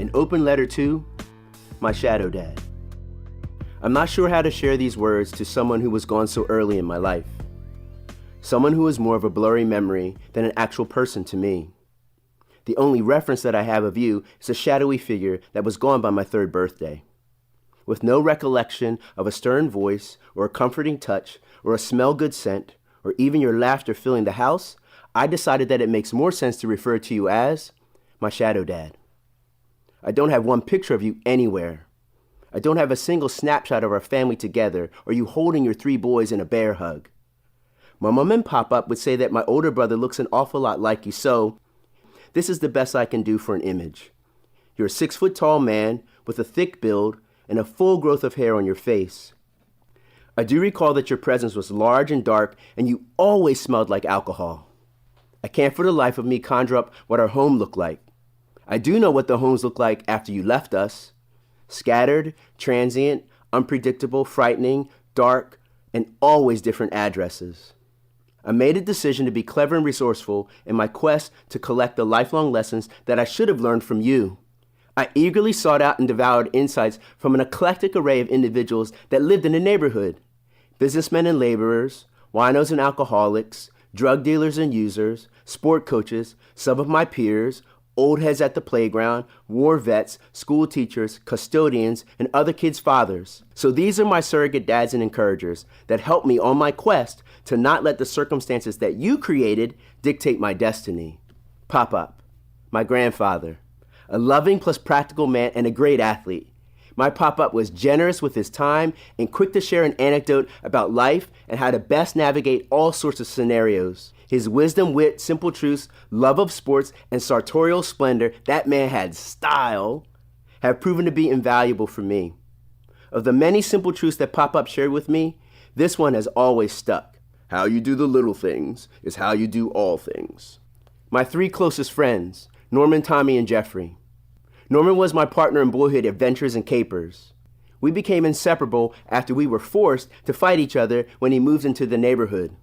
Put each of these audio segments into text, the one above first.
An open letter to my shadow dad. I'm not sure how to share these words to someone who was gone so early in my life. Someone who is more of a blurry memory than an actual person to me. The only reference that I have of you is a shadowy figure that was gone by my 3rd birthday. With no recollection of a stern voice or a comforting touch or a smell-good scent or even your laughter filling the house, I decided that it makes more sense to refer to you as my shadow dad. I don't have one picture of you anywhere. I don't have a single snapshot of our family together or you holding your 3 boys in a bear hug. My mom and pop-up would say that my older brother looks an awful lot like you, so this is the best I can do for an image. You're a 6-foot-tall man with a thick build and a full growth of hair on your face. I do recall that your presence was large and dark and you always smelled like alcohol. I can't for the life of me conjure up what our home looked like. I do know what the homes looked like after you left us. Scattered, transient, unpredictable, frightening, dark, and always different addresses. I made a decision to be clever and resourceful in my quest to collect the lifelong lessons that I should have learned from you. I eagerly sought out and devoured insights from an eclectic array of individuals that lived in the neighborhood. Businessmen and laborers, winos and alcoholics, drug dealers and users, sport coaches, some of my peers, old heads at the playground, war vets, school teachers, custodians, and other kids' fathers. So these are my surrogate dads and encouragers that help me on my quest to not let the circumstances that you created dictate my destiny. Pop-up, my grandfather, a loving plus practical man and a great athlete. My pop-up was generous with his time and quick to share an anecdote about life and how to best navigate all sorts of scenarios. His wisdom, wit, simple truths, love of sports, and sartorial splendor, that man had style, have proven to be invaluable for me. Of the many simple truths that Pop-Up shared with me, this one has always stuck. How you do the little things is how you do all things. My 3 closest friends, Norman, Tommy, and Jeffrey. Norman was my partner in boyhood adventures and capers. We became inseparable after we were forced to fight each other when he moved into the neighborhood.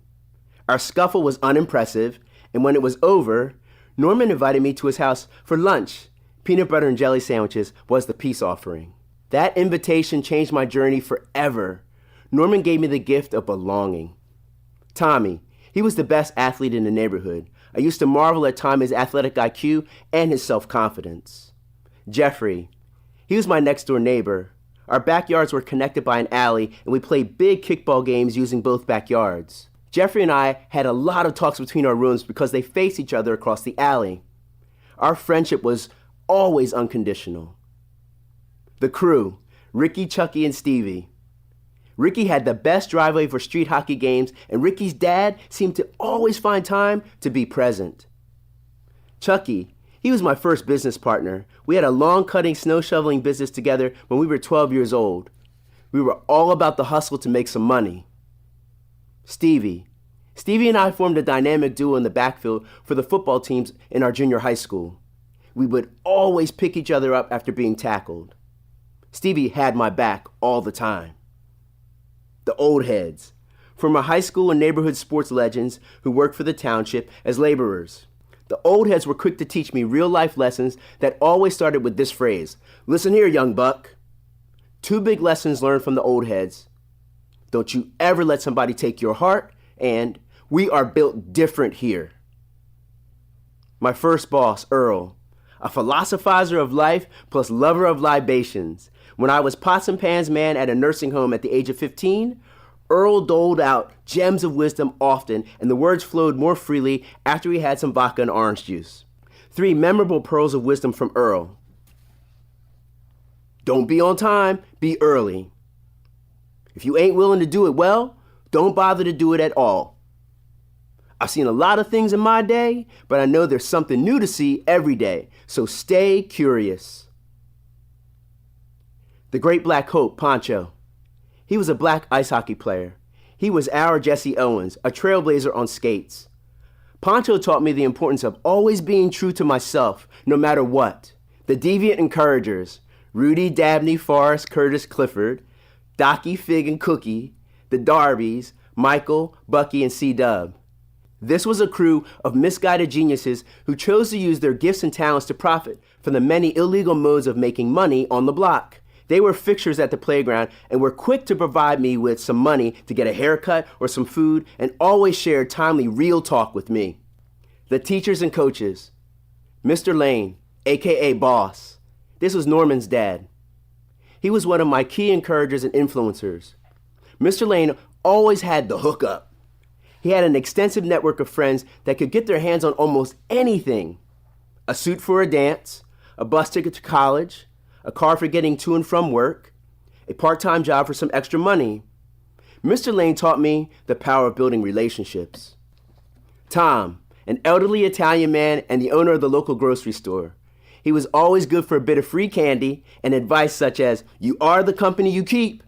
Our scuffle was unimpressive, and when it was over, Norman invited me to his house for lunch. Peanut butter and jelly sandwiches was the peace offering. That invitation changed my journey forever. Norman gave me the gift of belonging. Tommy, he was the best athlete in the neighborhood. I used to marvel at Tommy's athletic IQ and his self-confidence. Jeffrey, he was my next-door neighbor. Our backyards were connected by an alley, and we played big kickball games using both backyards. Jeffrey and I had a lot of talks between our rooms because they faced each other across the alley. Our friendship was always unconditional. The crew, Ricky, Chucky, and Stevie. Ricky had the best driveway for street hockey games, and Ricky's dad seemed to always find time to be present. Chucky, he was my first business partner. We had a lawn-cutting, snow-shoveling business together when we were 12 years old. We were all about the hustle to make some money. Stevie and I formed a dynamic duo in the backfield for the football teams in our junior high school. We would always pick each other up after being tackled. Stevie had my back all the time. The old heads, from our high school and neighborhood sports legends who worked for the township as laborers. The old heads were quick to teach me real-life lessons that always started with this phrase, "Listen here, young buck." 2 big lessons learned from the old heads. Don't you ever let somebody take your heart, and we are built different here. My first boss, Earl, a philosophizer of life plus lover of libations. When I was pots and pans man at a nursing home at the age of 15, Earl doled out gems of wisdom often, and the words flowed more freely after he had some vodka and orange juice. 3 memorable pearls of wisdom from Earl. Don't be on time, be early. If you ain't willing to do it well, don't bother to do it at all. I've seen a lot of things in my day, but I know there's something new to see every day, so stay curious. The great black hope, Pancho. He was a black ice hockey player. He was our Jesse Owens, a trailblazer on skates. Pancho taught me the importance of always being true to myself, no matter what. The deviant encouragers, Rudy, Dabney, Forrest, Curtis, Clifford, Docky, Fig, and Cookie, the Darbys, Michael, Bucky, and C-Dub. This was a crew of misguided geniuses who chose to use their gifts and talents to profit from the many illegal modes of making money on the block. They were fixtures at the playground and were quick to provide me with some money to get a haircut or some food, and always shared timely real talk with me. The teachers and coaches. Mr. Lane, aka Boss. This was Norman's dad. He was one of my key encouragers and influencers. Mr. Lane always had the hookup. He had an extensive network of friends that could get their hands on almost anything. A suit for a dance, a bus ticket to college, a car for getting to and from work, a part-time job for some extra money. Mr. Lane taught me the power of building relationships. Tom, an elderly Italian man and the owner of the local grocery store. He was always good for a bit of free candy and advice such as, "You are the company you keep."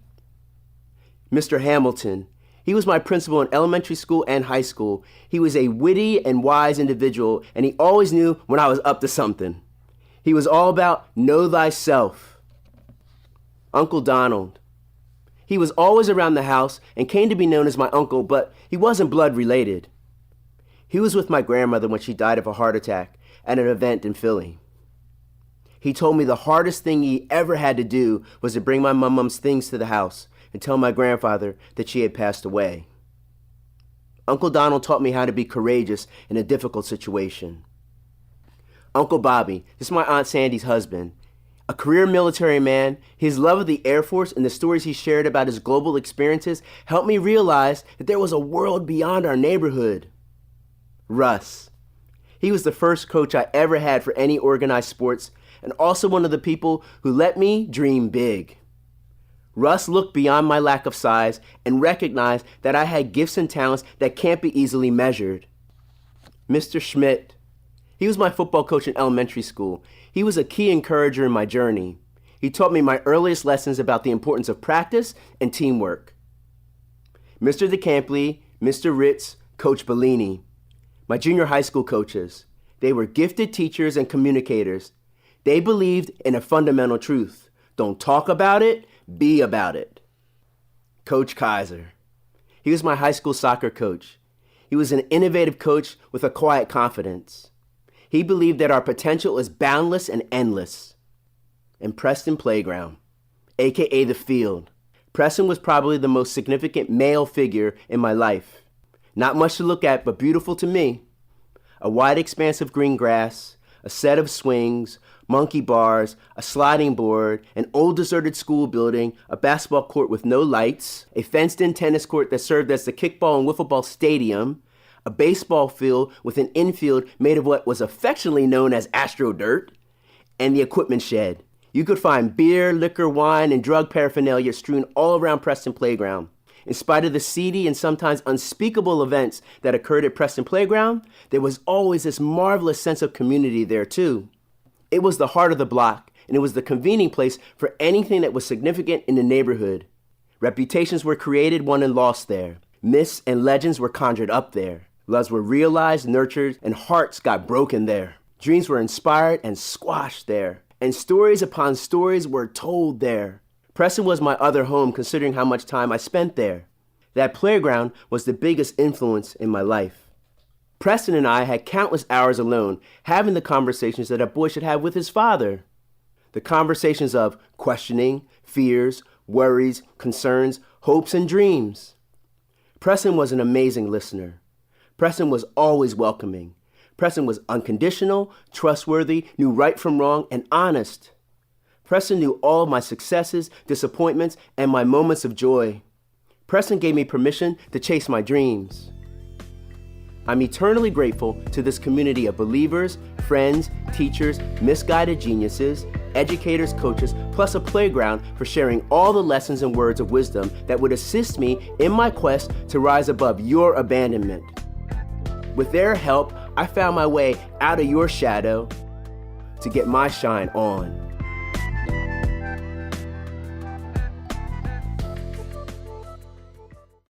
Mr. Hamilton. He was my principal in elementary school and high school. He was a witty and wise individual, and he always knew when I was up to something. He was all about know thyself. Uncle Donald. He was always around the house and came to be known as my uncle, but he wasn't blood related. He was with my grandmother when she died of a heart attack at an event in Philly. He told me the hardest thing he ever had to do was to bring my mom's things to the house and tell my grandfather that she had passed away. Uncle Donald taught me how to be courageous in a difficult situation. Uncle Bobby, this is my Aunt Sandy's husband. A career military man, his love of the Air Force and the stories he shared about his global experiences helped me realize that there was a world beyond our neighborhood. Russ. He was the first coach I ever had for any organized sports, and also one of the people who let me dream big. Russ looked beyond my lack of size and recognized that I had gifts and talents that can't be easily measured. Mr. Schmidt. He was my football coach in elementary school. He was a key encourager in my journey. He taught me my earliest lessons about the importance of practice and teamwork. Mr. DeCampley, Mr. Ritz, Coach Bellini. My junior high school coaches. They were gifted teachers and communicators. They believed in a fundamental truth. Don't talk about it, be about it. Coach Kaiser. He was my high school soccer coach. He was an innovative coach with a quiet confidence. He believed that our potential is boundless and endless. And Preston Playground, aka The Field. Preston was probably the most significant male figure in my life. Not much to look at, but beautiful to me. A wide expanse of green grass, a set of swings, monkey bars, a sliding board, an old deserted school building, a basketball court with no lights, a fenced-in tennis court that served as the kickball and wiffle ball stadium, a baseball field with an infield made of what was affectionately known as Astro Dirt, and the equipment shed. You could find beer, liquor, wine, and drug paraphernalia strewn all around Preston Playground. In spite of the seedy and sometimes unspeakable events that occurred at Preston Playground, there was always this marvelous sense of community there too. It was the heart of the block, and it was the convening place for anything that was significant in the neighborhood. Reputations were created, won, and lost there. Myths and legends were conjured up there. Loves were realized, nurtured, and hearts got broken there. Dreams were inspired and squashed there. And stories upon stories were told there. Preston was my other home, considering how much time I spent there. That playground was the biggest influence in my life. Preston and I had countless hours alone, having the conversations that a boy should have with his father. The conversations of questioning, fears, worries, concerns, hopes, and dreams. Preston was an amazing listener. Preston was always welcoming. Preston was unconditional, trustworthy, knew right from wrong, and honest. Preston knew all of my successes, disappointments, and my moments of joy. Preston gave me permission to chase my dreams. I'm eternally grateful to this community of believers, friends, teachers, misguided geniuses, educators, coaches, plus a playground for sharing all the lessons and words of wisdom that would assist me in my quest to rise above your abandonment. With their help, I found my way out of your shadow to get my shine on.